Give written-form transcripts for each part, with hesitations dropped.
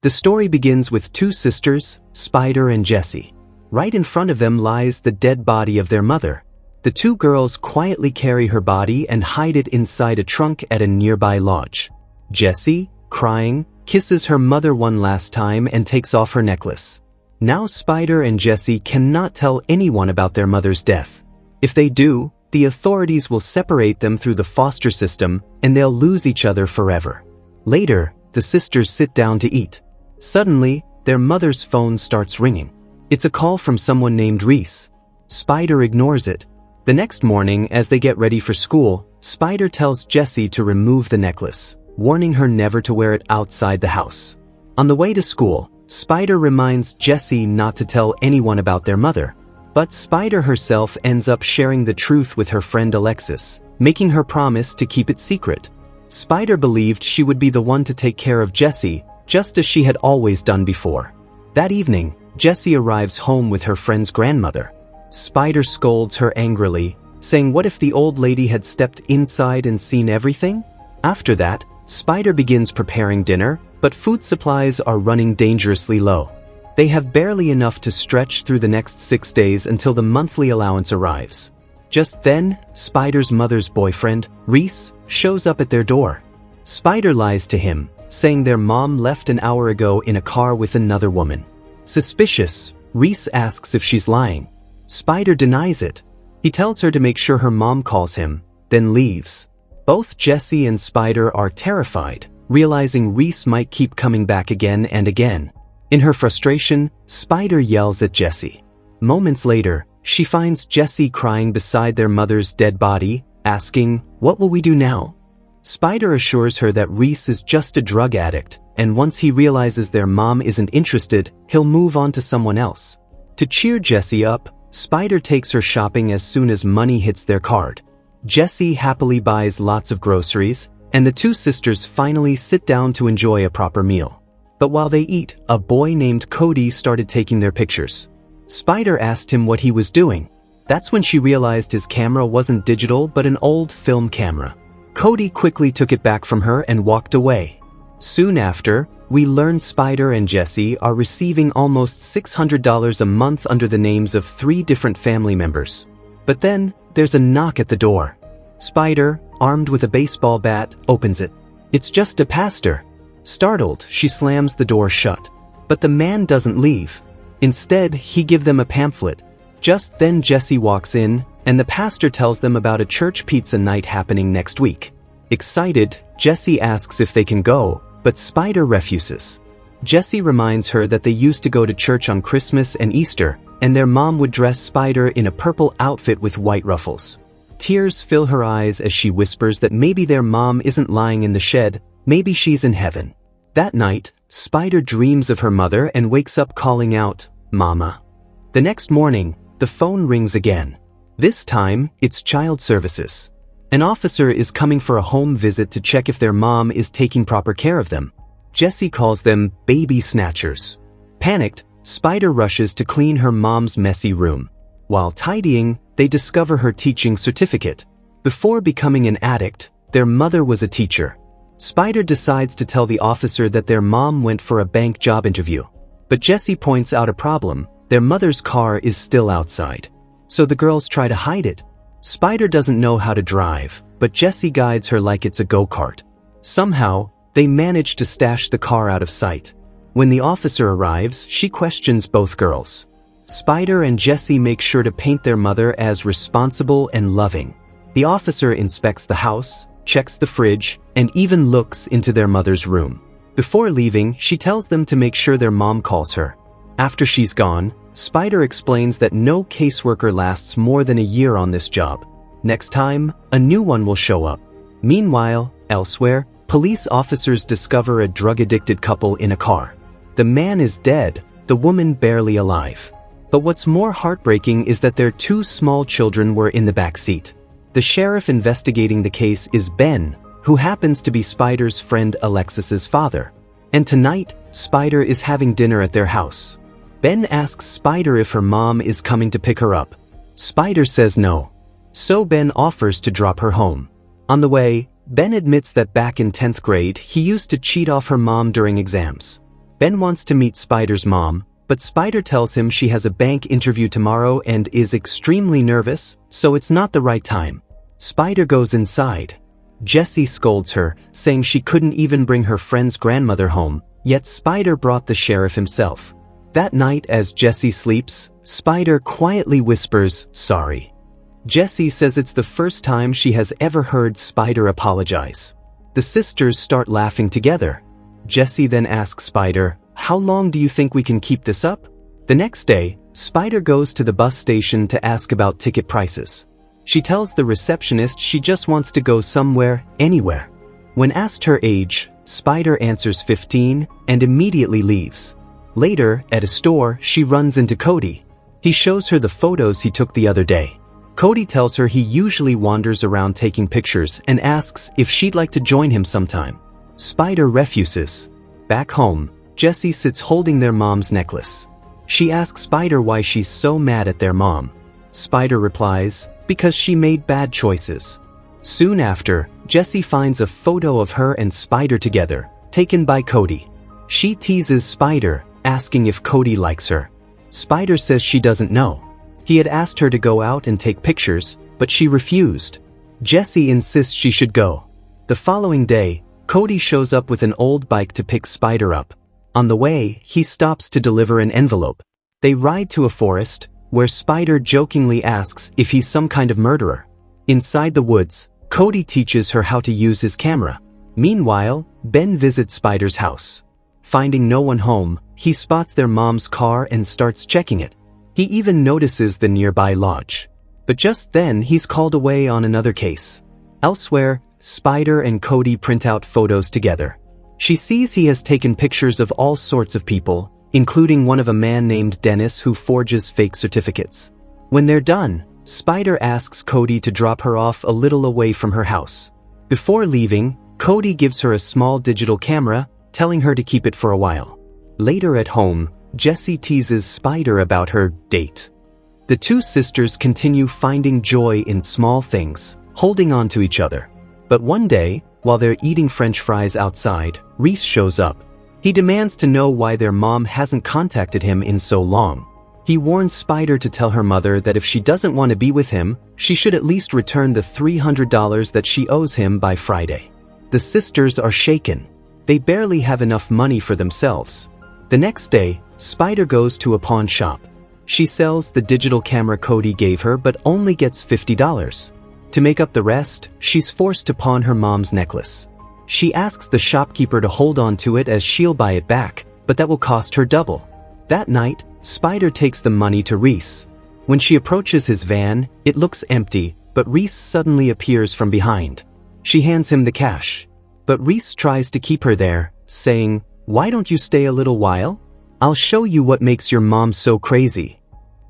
The story begins with two sisters, Spider and Jessie. Right in front of them lies the dead body of their mother. The two girls quietly carry her body and hide it inside a trunk at a nearby lodge. Jessie, crying, kisses her mother one last time and takes off her necklace. Now Spider and Jessie cannot tell anyone about their mother's death. If they do, the authorities will separate them through the foster system and they'll lose each other forever. Later, the sisters sit down to eat. Suddenly, their mother's phone starts ringing. It's a call from someone named Reese. Spider ignores it. The next morning, as they get ready for school, Spider tells Jessie to remove the necklace, warning her never to wear it outside the house. On the way to school, Spider reminds Jessie not to tell anyone about their mother. But Spider herself ends up sharing the truth with her friend Alexis, making her promise to keep it secret. Spider believed she would be the one to take care of Jessie, just as she had always done before. That evening, Jessie arrives home with her friend's grandmother. Spider scolds her angrily, saying what if the old lady had stepped inside and seen everything? After that, Spider begins preparing dinner, but food supplies are running dangerously low. They have barely enough to stretch through the next 6 days until the monthly allowance arrives. Just then, Spider's mother's boyfriend, Reese, shows up at their door. Spider lies to him, saying their mom left an hour ago in a car with another woman. Suspicious, Reese asks if she's lying. Spider denies it. He tells her to make sure her mom calls him, then leaves. Both Jessie and Spider are terrified, realizing Reese might keep coming back again and again. In her frustration, Spider yells at Jessie. Moments later, she finds Jessie crying beside their mother's dead body, asking, "What will we do now?" Spider assures her that Reese is just a drug addict, and once he realizes their mom isn't interested, he'll move on to someone else. To cheer Jessie up, Spider takes her shopping as soon as money hits their card. Jessie happily buys lots of groceries, and the two sisters finally sit down to enjoy a proper meal. But while they eat, a boy named Cody started taking their pictures. Spider asked him what he was doing. That's when she realized his camera wasn't digital but an old film camera. Cody quickly took it back from her and walked away. Soon after, we learn Spider and Jessie are receiving almost $600 a month under the names of 3 different family members. But then, there's a knock at the door. Spider, armed with a baseball bat, opens it. It's just a pastor. Startled, she slams the door shut. But the man doesn't leave. Instead, he gives them a pamphlet. Just then Jessie walks in, and the pastor tells them about a church pizza night happening next week. Excited, Jessie asks if they can go, but Spider refuses. Jessie reminds her that they used to go to church on Christmas and Easter, and their mom would dress Spider in a purple outfit with white ruffles. Tears fill her eyes as she whispers that maybe their mom isn't lying in the shed, maybe she's in heaven. That night, Spider dreams of her mother and wakes up calling out, "Mama." The next morning, the phone rings again. This time, it's child services. An officer is coming for a home visit to check if their mom is taking proper care of them. Jessie calls them baby snatchers. Panicked, Spider rushes to clean her mom's messy room. While tidying, they discover her teaching certificate. Before becoming an addict, their mother was a teacher. Spider decides to tell the officer that their mom went for a bank job interview. But Jessie points out a problem. Their mother's car is still outside. So the girls try to hide it. Spider doesn't know how to drive, but Jessie guides her like it's a go-kart. Somehow, they manage to stash the car out of sight. When the officer arrives, she questions both girls. Spider and Jessie make sure to paint their mother as responsible and loving. The officer inspects the house, checks the fridge, and even looks into their mother's room. Before leaving, she tells them to make sure their mom calls her. After she's gone, Spider explains that no caseworker lasts more than a year on this job. Next time, a new one will show up. Meanwhile, elsewhere, police officers discover a drug-addicted couple in a car. The man is dead, the woman barely alive. But what's more heartbreaking is that their 2 small children were in the back seat. The sheriff investigating the case is Ben, who happens to be Spider's friend Alexis's father. And tonight, Spider is having dinner at their house. Ben asks Spider if her mom is coming to pick her up. Spider says no. So Ben offers to drop her home. On the way, Ben admits that back in 10th grade, he used to cheat off her mom during exams. Ben wants to meet Spider's mom, but Spider tells him she has a bank interview tomorrow and is extremely nervous, so it's not the right time. Spider goes inside. Jessie scolds her, saying she couldn't even bring her friend's grandmother home, yet Spider brought the sheriff himself. That night, as Jessie sleeps, Spider quietly whispers, "Sorry." Jessie says it's the first time she has ever heard Spider apologize. The sisters start laughing together. Jessie then asks Spider, "How long do you think we can keep this up?" The next day, Spider goes to the bus station to ask about ticket prices. She tells the receptionist she just wants to go somewhere, anywhere. When asked her age, Spider answers 15 and immediately leaves. Later, at a store, she runs into Cody. He shows her the photos he took the other day. Cody tells her he usually wanders around taking pictures and asks if she'd like to join him sometime. Spider refuses. Back home, Jessie sits holding their mom's necklace. She asks Spider why she's so mad at their mom. Spider replies, "Because she made bad choices." Soon after, Jessie finds a photo of her and Spider together, taken by Cody. She teases Spider, asking if Cody likes her. Spider says she doesn't know. He had asked her to go out and take pictures, but she refused. Jessie insists she should go. The following day, Cody shows up with an old bike to pick Spider up. On the way, he stops to deliver an envelope. They ride to a forest, where Spider jokingly asks if he's some kind of murderer. Inside the woods, Cody teaches her how to use his camera. Meanwhile, Ben visits Spider's house. Finding no one home, he spots their mom's car and starts checking it. He even notices the nearby lodge. But just then, he's called away on another case. Elsewhere, Spider and Cody print out photos together. She sees he has taken pictures of all sorts of people, including one of a man named Dennis who forges fake certificates. When they're done, Spider asks Cody to drop her off a little away from her house. Before leaving, Cody gives her a small digital camera, telling her to keep it for a while. Later at home, Jessie teases Spider about her date. The two sisters continue finding joy in small things, holding on to each other. But one day, while they're eating French fries outside, Reese shows up. He demands to know why their mom hasn't contacted him in so long. He warns Spider to tell her mother that if she doesn't want to be with him, she should at least return the $300 that she owes him by Friday. The sisters are shaken. They barely have enough money for themselves. The next day, Spider goes to a pawn shop. She sells the digital camera Cody gave her but only gets $50. To make up the rest, she's forced to pawn her mom's necklace. She asks the shopkeeper to hold on to it as she'll buy it back, but that will cost her double. That night, Spider takes the money to Reese. When she approaches his van, it looks empty, but Reese suddenly appears from behind. She hands him the cash. But Reese tries to keep her there, saying, "Why don't you stay a little while? I'll show you what makes your mom so crazy."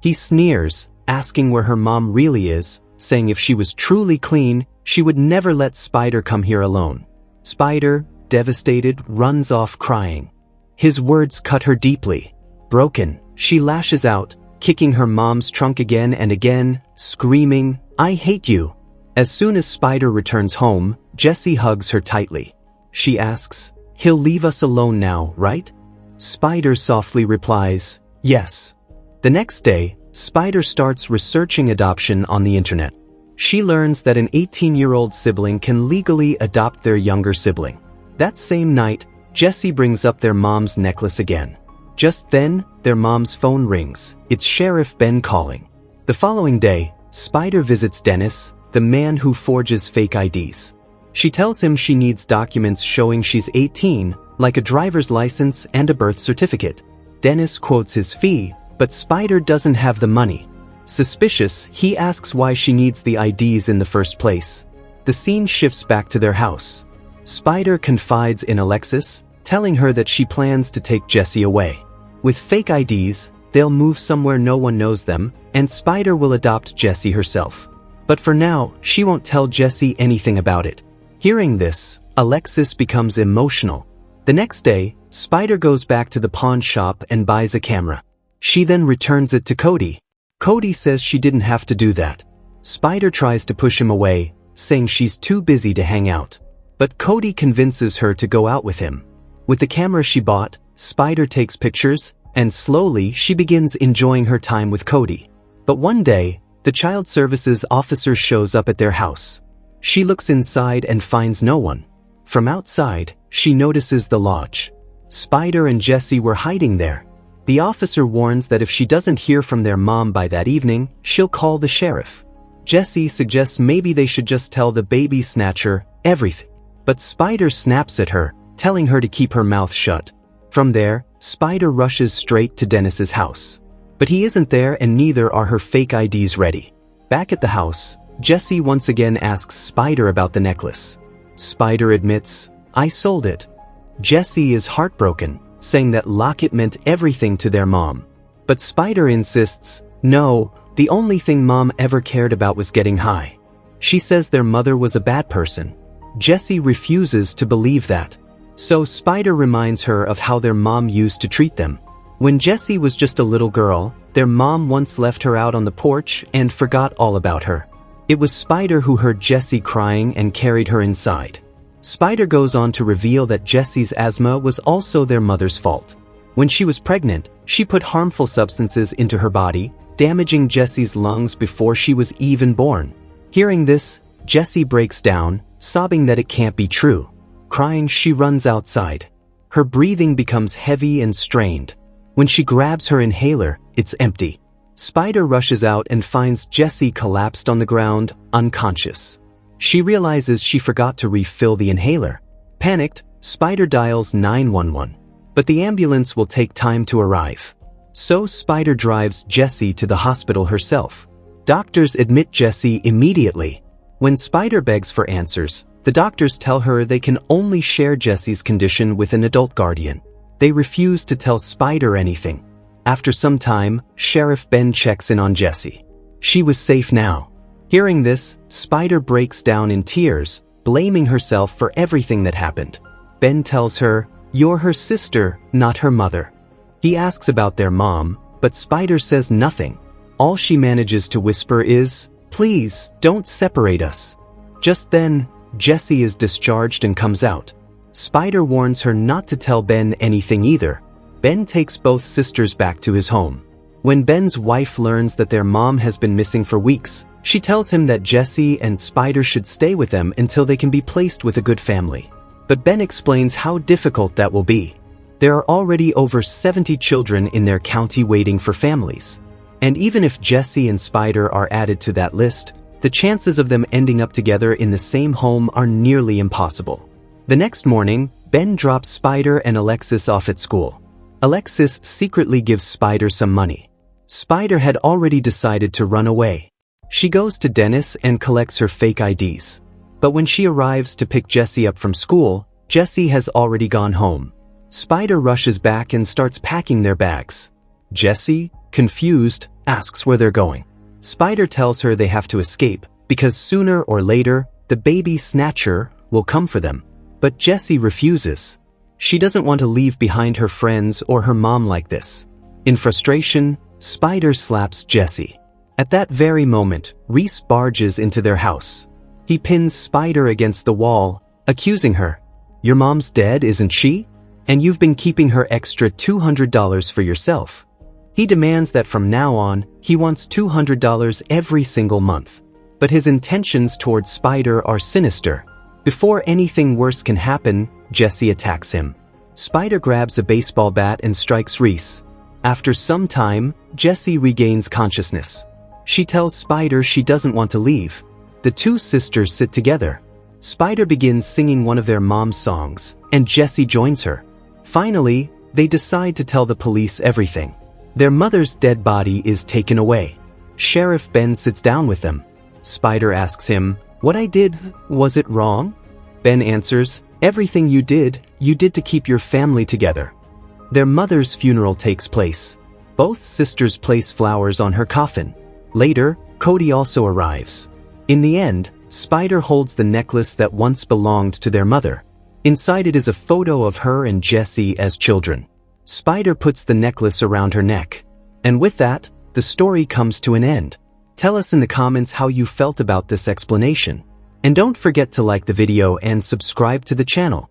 He sneers, asking where her mom really is, saying if she was truly clean, she would never let Spider come here alone. Spider, devastated, runs off crying. His words cut her deeply. Broken, she lashes out, kicking her mom's trunk again and again, screaming, "I hate you." As soon as Spider returns home, Jessie hugs her tightly. She asks, "He'll leave us alone now, right?" Spider softly replies, "Yes." The next day, Spider starts researching adoption on the internet. She learns that an 18-year-old sibling can legally adopt their younger sibling. That same night, Jessie brings up their mom's necklace again. Just then, their mom's phone rings. It's Sheriff Ben calling. The following day, Spider visits Dennis, the man who forges fake IDs. She tells him she needs documents showing she's 18, like a driver's license and a birth certificate. Dennis quotes his fee, but Spider doesn't have the money. Suspicious, he asks why she needs the IDs in the first place. The scene shifts back to their house. Spider confides in Alexis, telling her that she plans to take Jessie away. With fake IDs, they'll move somewhere no one knows them, and Spider will adopt Jessie herself. But for now, she won't tell Jessie anything about it. Hearing this, Alexis becomes emotional. The next day, Spider goes back to the pawn shop and buys a camera. She then returns it to Cody. Cody says she didn't have to do that. Spider tries to push him away, saying she's too busy to hang out. But Cody convinces her to go out with him. With the camera she bought, Spider takes pictures, and slowly she begins enjoying her time with Cody. But one day, the child services officer shows up at their house. She looks inside and finds no one. From outside, she notices the lodge. Spider and Jessie were hiding there. The officer warns that if she doesn't hear from their mom by that evening, she'll call the sheriff. Jessie suggests maybe they should just tell the baby snatcher everything. But Spider snaps at her, telling her to keep her mouth shut. From there, Spider rushes straight to Dennis's house. But he isn't there and neither are her fake IDs ready. Back at the house, Jessie once again asks Spider about the necklace. Spider admits, "I sold it." Jessie is heartbroken, saying that locket meant everything to their mom. But Spider insists, no, the only thing mom ever cared about was getting high. She says their mother was a bad person. Jessie refuses to believe that. So Spider reminds her of how their mom used to treat them. When Jessie was just a little girl, their mom once left her out on the porch and forgot all about her. It was Spider who heard Jessie crying and carried her inside. Spider goes on to reveal that Jessie's asthma was also their mother's fault. When she was pregnant, she put harmful substances into her body, damaging Jessie's lungs before she was even born. Hearing this, Jessie breaks down, sobbing that it can't be true. Crying, she runs outside. Her breathing becomes heavy and strained. When she grabs her inhaler, it's empty. Spider rushes out and finds Jessie collapsed on the ground, unconscious. She realizes she forgot to refill the inhaler. Panicked, Spider dials 911. But the ambulance will take time to arrive. So Spider drives Jessie to the hospital herself. Doctors admit Jessie immediately. When Spider begs for answers, the doctors tell her they can only share Jessie's condition with an adult guardian. They refuse to tell Spider anything. After some time, Sheriff Ben checks in on Jessie. She was safe now. Hearing this, Spider breaks down in tears, blaming herself for everything that happened. Ben tells her, "You're her sister, not her mother." He asks about their mom, but Spider says nothing. All she manages to whisper is, "Please, don't separate us." Just then, Jessie is discharged and comes out. Spider warns her not to tell Ben anything either. Ben takes both sisters back to his home. When Ben's wife learns that their mom has been missing for weeks, she tells him that Jessie and Spider should stay with them until they can be placed with a good family. But Ben explains how difficult that will be. There are already over 70 children in their county waiting for families. And even if Jessie and Spider are added to that list, the chances of them ending up together in the same home are nearly impossible. The next morning, Ben drops Spider and Alexis off at school. Alexis secretly gives Spider some money. Spider had already decided to run away. She goes to Dennis and collects her fake IDs. But when she arrives to pick Jessie up from school, Jessie has already gone home. Spider rushes back and starts packing their bags. Jessie, confused, asks where they're going. Spider tells her they have to escape, because sooner or later, the baby snatcher will come for them. But Jessie refuses. She doesn't want to leave behind her friends or her mom like this. In frustration, Spider slaps Jessie. At that very moment, Reese barges into their house. He pins Spider against the wall, accusing her. "Your mom's dead, isn't she? And you've been keeping her extra $200 for yourself." He demands that from now on, he wants $200 every single month. But his intentions towards Spider are sinister. Before anything worse can happen, Jessie attacks him. Spider grabs a baseball bat and strikes Reese. After some time, Jessie regains consciousness. She tells Spider she doesn't want to leave. The two sisters sit together. Spider begins singing one of their mom's songs, and Jessie joins her. Finally, they decide to tell the police everything. Their mother's dead body is taken away. Sheriff Ben sits down with them. Spider asks him, "What I did, was it wrong?" Ben answers, "Everything you did to keep your family together." Their mother's funeral takes place. Both sisters place flowers on her coffin. Later, Cody also arrives. In the end, Spider holds the necklace that once belonged to their mother. Inside it is a photo of her and Jessie as children. Spider puts the necklace around her neck. And with that, the story comes to an end. Tell us in the comments how you felt about this explanation. And don't forget to like the video and subscribe to the channel.